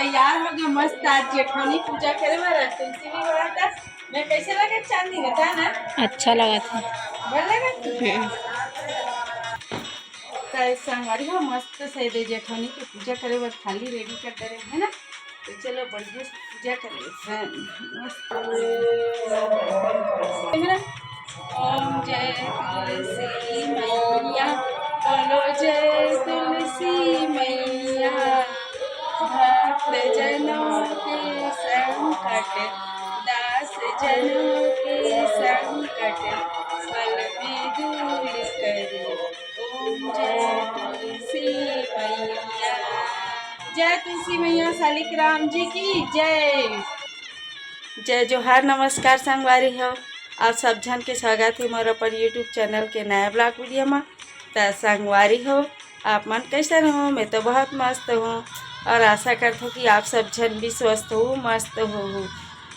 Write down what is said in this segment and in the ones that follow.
तैयार हो गया मस्त। आज जेठौनी पूजा करे वाला तुलसी भी बड़ा था। मैं कैसे लगा चांदी बता ना। अच्छा लगा था। बढ़ लगा संगवारी हो मस्त से दे जेठौनी की पूजा करे बर थाली रेडी कर दे रहे है ना। तो चलो बढ़िया से पूजा करे मस्त। ओम जय तुलसी मैया बोलो जय तुलसी मैया। भक्त जनों के संकट दास जनों के संकट पल में दूर करे। ओम जय तुलसी मैया। जय तुलसी मैया शालिग्राम जी की जय। जय जोहार नमस्कार संगवारी हो। आप सब जन के स्वागत है मोर अपन यूट्यूब चैनल के नया ब्लॉग वीडियो में। तो संगवारी हो आप मन कैसे हो। मैं तो बहुत मस्त हूँ और आशा करता हूँ कि आप सब जन भी स्वस्थ हो मस्त हो।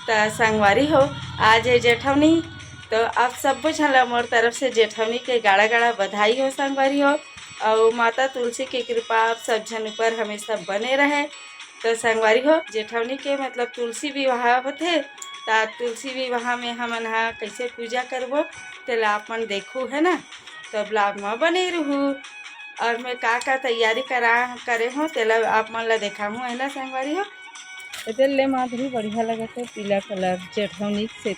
तो संगवारी हो आज है जेठौनी। तो आप सब जन मोर तरफ से जेठौनी के गाड़ा गाड़ा बधाई हो संगवारी हो। और माता तुलसी की कृपा आप सब जन ऊपर हमेशा बने रहे। तो संगवारी हो जेठौनी के मतलब तुलसी विवाह होते। तो तुलसी विवाह में हमन हा कैसे पूजा करबो तेला आप मन देखू है ना। तो ब्लॉग में बने रहू और मैं का तैयारी करे हूँ तेला आप मन ला देखा हूँ है ना संगवारी हो। इधर ले माधुरी बढ़िया लगे थे पीला कलर जेठौनी से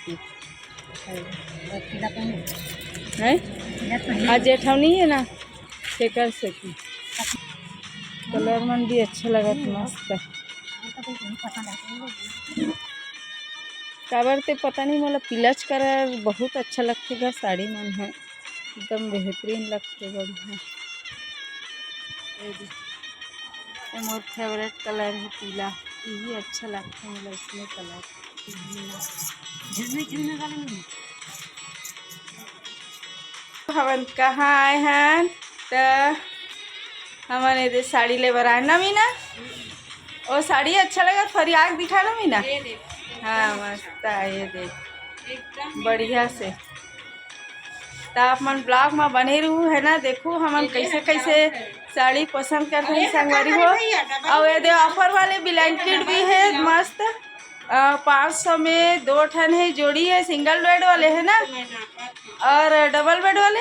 है आज जेठौनी है ना शेकर से कलर मन भी अच्छा लगा था मस्त। काबर ते पता नहीं मोला पिलच कलर बहुत अच्छा लगते साड़ी मन है एकदम बेहतरीन लगते बढ़िया। ये मोर फेवरेट कलर है पीला यही अच्छा लगता है मोला इसमें कलर। हमन कहाँ आए हैं तो हमन ये साड़ी ले बर आए ना मीना। ओ साड़ी अच्छा लगा फरियाग दिखा ना मीना। हाँ मस्त है ये देख बढ़िया से। तो आप मन ब्लॉग में बने रहू है ना देखू हमन कैसे कैसे साड़ी पसंद करते हैं संगवारी हो। और ये दे ऑफर वाले ब्लैंकेट भी है मस्त 500 में 2 ठन है जोड़ी है सिंगल बेड वाले है ना। और डबल बेड वाले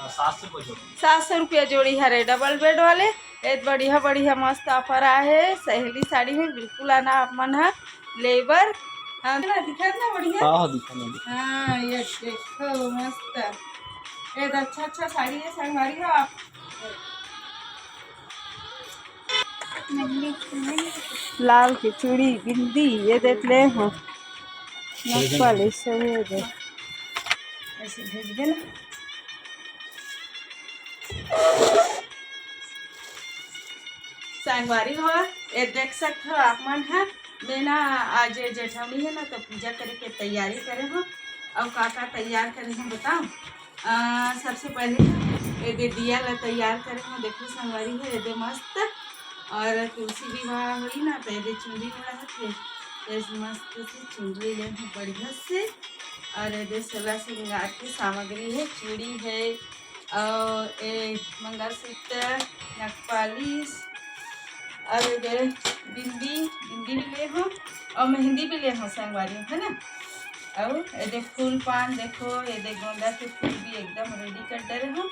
700 रुपया जोड़ी है डबल बेड वाले। एक बढ़िया बढ़िया मस्त ऑफर आए सहेली साड़ी में बिल्कुल आना आप मन है लेबर। हाँ दिखा ना बढ़िया। हाँ ये देखो मस्त एक अच्छा अच्छा साड़ी है संगवारी हो आप। लाल की चूड़ी बिंदी ये देख ले हो नक वाले सब ये देख ऐसे भेज देना। संगवारी हो ये देख सकते हो आप मन है मैं ना आज जेठौनी है ना तो पूजा करे के तैयारी करे हो। अब का तैयार करे हैं बताओ। सबसे पहले ये दिया ला तैयार करे हो देखो संगवारी है ये मस्त। और तुलसी विवाह हुई ना तो ये चुनरी थे मस्त से चुनरी ले बढ़िया से। और ये 16 श्रृंगार की सामग्री है चूड़ी है और मंगलसूत्र नखपालिश और बिंदी बिंदी भी ले हो और मेहंदी भी ले हो संगवारी है ना। और ये फूल पान देखो ये गोंदा के फूल भी एकदम रेडी कर दे रहे हो।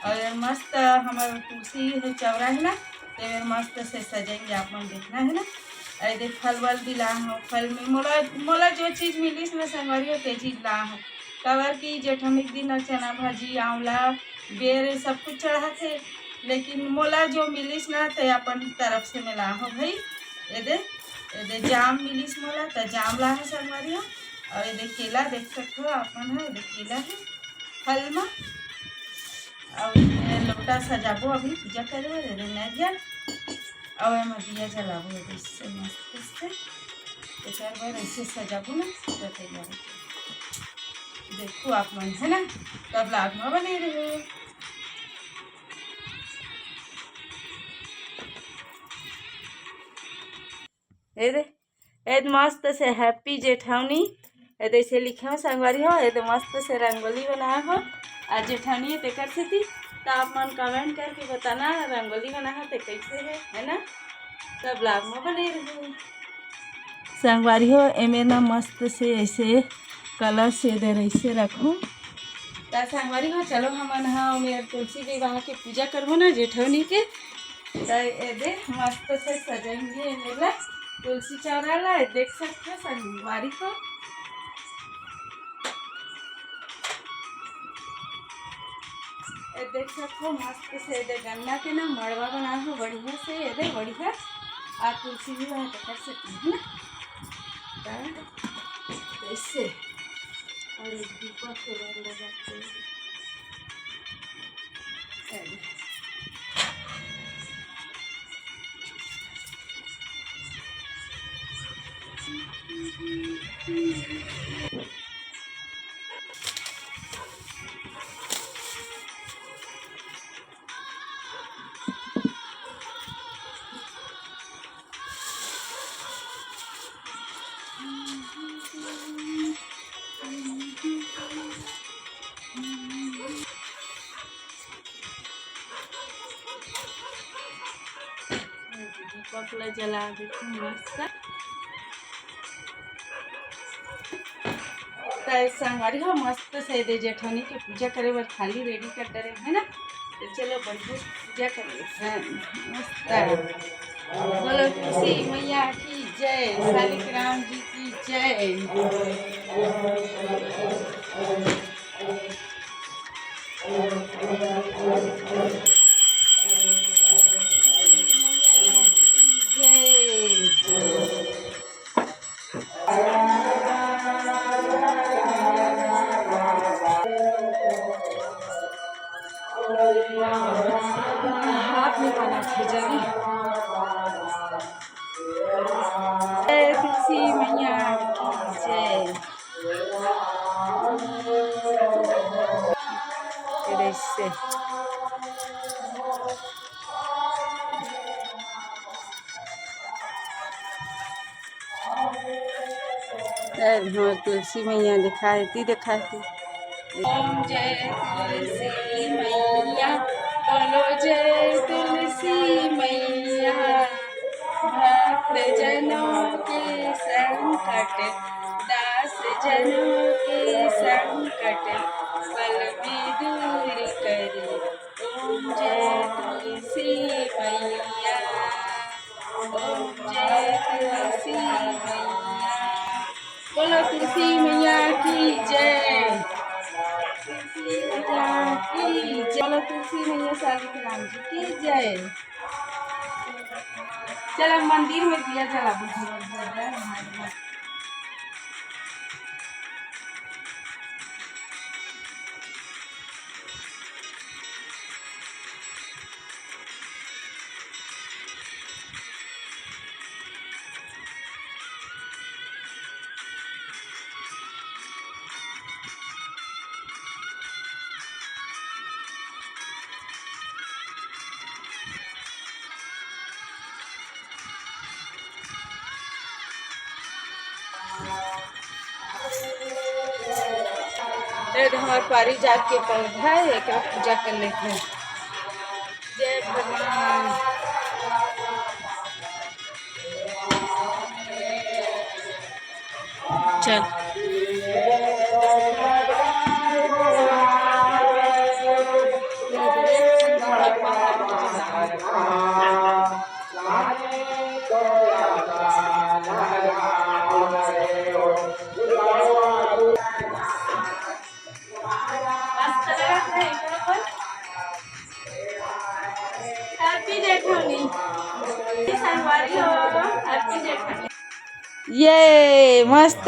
और मस्त हमारे तुलसी है चौरा है ना तो मस्त से सजाएंगे आप मन देखना है ना। ये फल वल भी ला हो फल में मोला मोला जो चीज़ मिली मैं संगवारी हो ते चीज़ ला हो। कवर की जेठौनी दिन चना भाजी आंवला बेर सब कुछ चढ़ा थे लेकिन मोला जो मिलीस ना ते अपन तरफ से मिला हो भाई। ये दे जाम मिलीस मोला तो जाम ला है संगवारी हो। और ये केला देख सकते हो अपन है ये केला है फल में। और लोटा सजाबो अभी पूजा करे नारियल और मैं दिया जलाबो इससे मस्त से एक बार ऐसे सजाबो ना तो तैयार देखो आप मन है ना तब ब्लॉग में बने रहो। ये मस्त से हैप्पी जेठौनी ऐसे लिखे हो संगवारी हो। ये मस्त से रंगोली बनाया हो आज जेठौनी ते कर से थी। तो आप मन कमेंट करके बताना रंगोली बना है तो कैसे है ना। तब ब्लॉग में बने रहो। संगवारी हो एमे ना मस्त से ऐसे कलश से इधर ऐसे रखूँ। तो संगवारी हो चलो हमन हाँ मेरे तुलसी विवाह के पूजा करबो ना जेठवनी के, तो ये मस्त से सजाएंगे मेला तुलसी चौरा ला देख सकते हो संगवारी को। देख सकते हो मस्त से ये गन्ना के ना मड़वा बना हो बढ़िया से ये बढ़िया आप तुलसी विवाह कर सकते हैं ना ऐसे। और एक दीपक के बारे लगाते हैं। दीपक ला जला देती हूँ मस्त। संगवारी हो मस्त से दे जेठवनी की पूजा करे बर थाली रेडी कर दे रहे है ना, तो चलो बढ़िया पूजा कर मस्त। बोलो तुलसी मैया की जय, शालिग्राम जी की जय। हाथ में बना खिजानी तुलसी मैया की जय। ऐसे हाँ तुलसी मैया दिखाती। ओम जय तुलसी मैया, बोलो जय तुलसी मैया। भक्त जनों के संकट, दास जनों के संकट, पल में दूर करे। ओम जय तुलसी मैया, ओम जय तुलसी मैया। बोलो तुलसी मैया की जय, तुलसी मैया की जय। बोलो तुलसी मैया शालिग्राम जी की जय। चलो मंदिर में दिया जला बुझ। हमारे पारिजात के पौधा है, एक पूजा कर लेते हैं। जय भगवान। चल हैप्पी जेठवनी, संगवारी हो हैप्पी जेठवनी। ये मस्त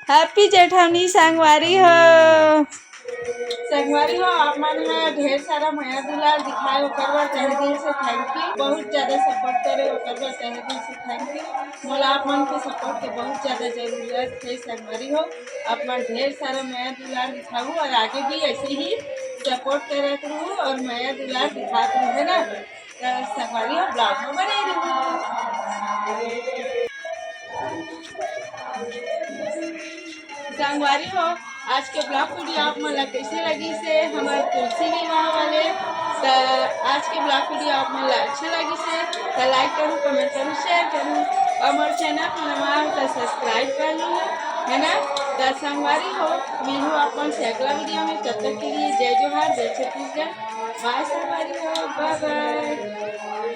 हैप्पी जेठवनी संगवारी हो। संगवारी हो आप मन में ढेर सारा माया दुलार दिखाए ओकर बर तहे दिल से थैंक यू। बहुत ज़्यादा सपोर्ट करे ओकर बर तहे दिल से थैंक यू। मोला आप मन के सपोर्ट के बहुत ज़्यादा जरूरत है संगवारी हो। आप मन ढेर सारा माया दुलार दिखाऊँ और आगे भी ऐसे ही सपोर्ट करते रहूँ और माया दुलार दिखाते रहे ना। संगवारी हो ब्लॉग में बने रहूँ। संगवारी हो आज के ब्लॉग वीडियो आप मन ला कैसे लगी से हमारे तुलसी विवाह वाले। तो आज के ब्लॉग वीडियो आप मन ला अच्छा लगी से तो लाइक करूँ, कमेंट करूँ, शेयर करूँ और हमारे चैनल पर नवा हो तो सब्सक्राइब कर लूँ, है ना। तो संगवारी हो मिलूँ अपन से अगला वीडियो में। तब तक के लिए जय जोहार, जय छत्तीसगढ़। बाय संगवारी हो, बाय बाय।